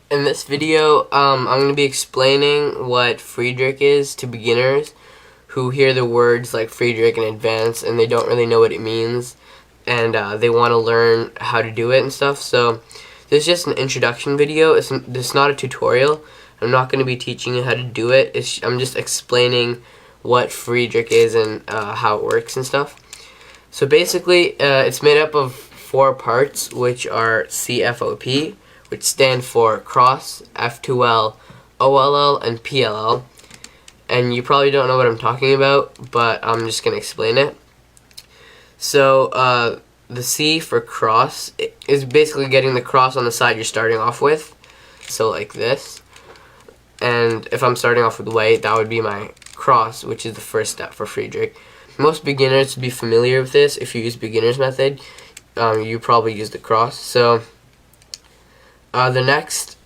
In this video, I'm going to be explaining what Fridrich is to beginners who hear the words like Fridrich and advanced and they don't really know what it means, and they want to learn how to do it and stuff. So this is just an introduction video. It's not a tutorial. I'm not going to be teaching you how to do it. I'm just explaining what Fridrich is and how it works and stuff. So basically, it's made up of 4 parts, which are CFOP, which stand for cross, F2L, OLL, and PLL. And you probably don't know what I'm talking about, but I'm just going to explain it. So the C for cross is basically getting the cross on the side you're starting off with. So like this. And if I'm starting off with white, that would be my cross, which is the first step for Fridrich. Most beginners would be familiar with this. If you use beginner's method, you probably use the cross. So the next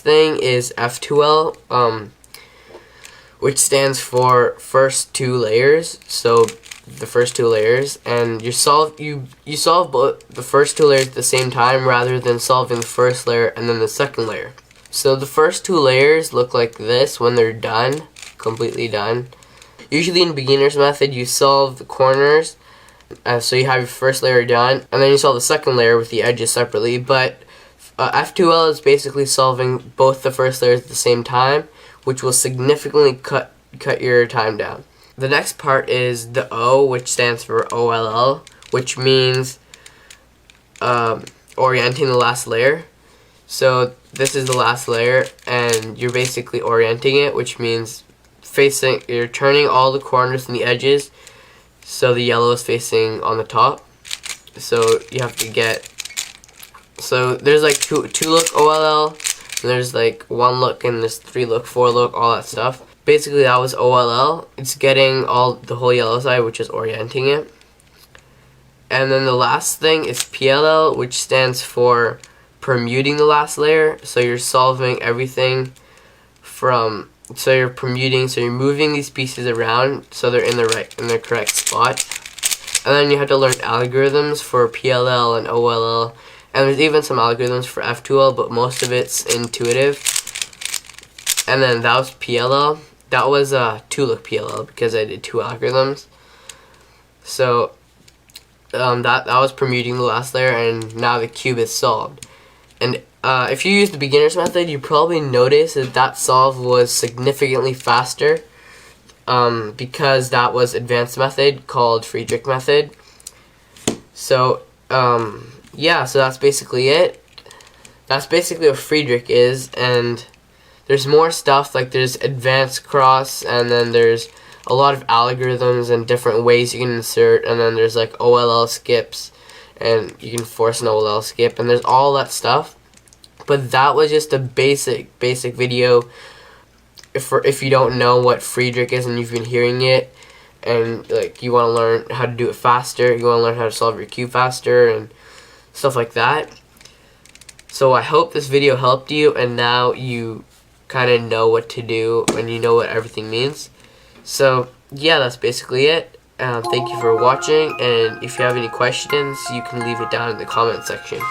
thing is F2L, which stands for first 2 layers. So the first 2 layers, and you solve both the first 2 layers at the same time rather than solving the first layer and then the second layer. So the first 2 layers look like this when they're done, completely done. Usually in beginner's method, you solve the corners, so you have your first layer done, and then you solve the second layer with the edges separately. But F2L is basically solving both the first layers at the same time, which will significantly cut your time down. The next part is the O, which stands for OLL, which means orienting the last layer. So this is the last layer, and you're basically orienting it, which means you're turning all the corners and the edges, so the yellow is facing on the top. So you have to so there's like two look OLL, and there's like 1 look, and there's 3 look, 4 look, all that stuff. Basically that was OLL. It's getting the whole yellow side, which is orienting it. And then the last thing is PLL, which stands for permuting the last layer. So you're solving everything so you're permuting, so you're moving these pieces around so they're in the correct spot. And then you have to learn algorithms for PLL and OLL, and there's even some algorithms for F2L, but most of it's intuitive. And then that was PLL. That was a 2-look PLL because I did 2 algorithms. So that was permuting the last layer, and now the cube is solved. And if you use the beginner's method, you probably notice that solve was significantly faster because that was advanced method called Fridrich method. So yeah, so that's basically it. That's basically what Fridrich is, and there's more stuff, like there's advanced cross, and then there's a lot of algorithms and different ways you can insert, and then there's like OLL skips, and you can force an OLL skip, and there's all that stuff. But that was just a basic video. If you don't know what Fridrich is and you've been hearing it, and like you want to learn how to do it faster, you want to learn how to solve your cube faster and stuff like that. So I hope this video helped you, and now you kind of know what to do and you know what everything means. So yeah, that's basically it. Thank you for watching, and if you have any questions, you can leave it down in the comment section.